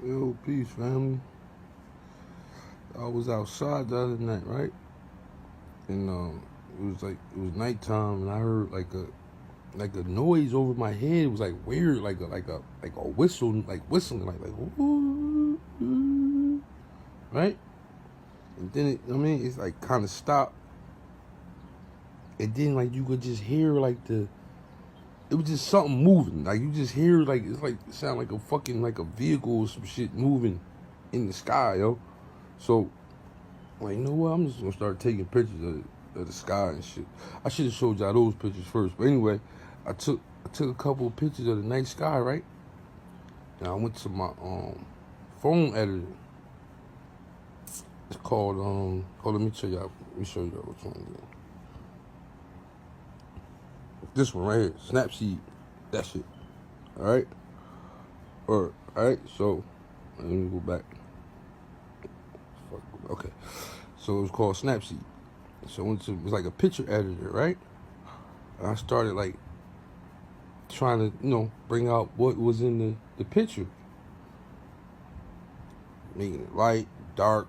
Yo, peace, family. I was outside the other night, right? And it was nighttime, and I heard like a noise over my head. It was like weird, like a whistle, like whistling, like ooh, ooh, right? And then it's like kind of stopped, and then like you could just hear it was just something moving. Like you just hear like it's like it sound like a fucking like a vehicle or some shit moving in the sky, yo. So like, you know what? I'm just gonna start taking pictures of the sky and shit. I should have showed y'all those pictures first. But anyway, I took a couple of pictures of the night sky, right? And I went to my phone editor. It's called oh, let me show y'all which one it is. This one right here, Snapseed. That shit. Alright? Alright, so let me go back. Okay. So it was called Snapseed. So it was like a picture editor, right? And I started like trying to, bring out what was in the picture. Making it light, dark,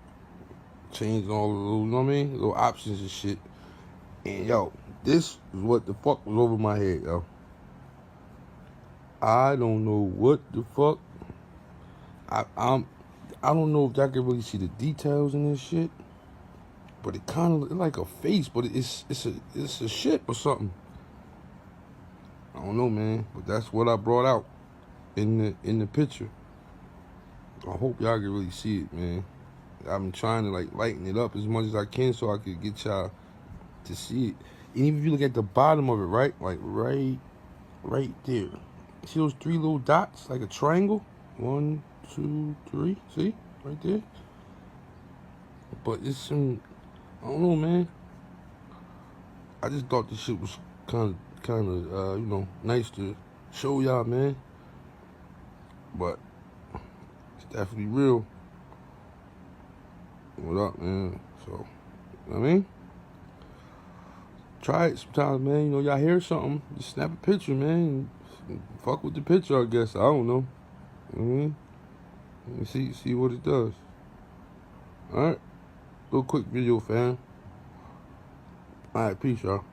changing all of those, you know what I mean? Little options and shit. And yo, this is what the fuck was over my head, yo. I don't know what the fuck. I don't know if y'all can really see the details in this shit. But it kinda look like a face, but it's a shit or something. I don't know, man. But that's what I brought out in the picture. I hope y'all can really see it, man. I've been trying to like lighten it up as much as I can so I could get y'all to see it. And even if you look at the bottom of it, right? Like right there. See those three little dots? Like a triangle? 1, 2, 3. See? Right there. But it's some I don't know, man. I just thought this shit was kinda nice to show y'all, man. But it's definitely real. What up, man? So, you know what I mean? Try it sometimes, man. Y'all hear something, just snap a picture, man. And fuck with the picture, I guess. I don't know. You know what I mean? And see what it does. Alright? Little quick video, fam. Alright, peace, y'all.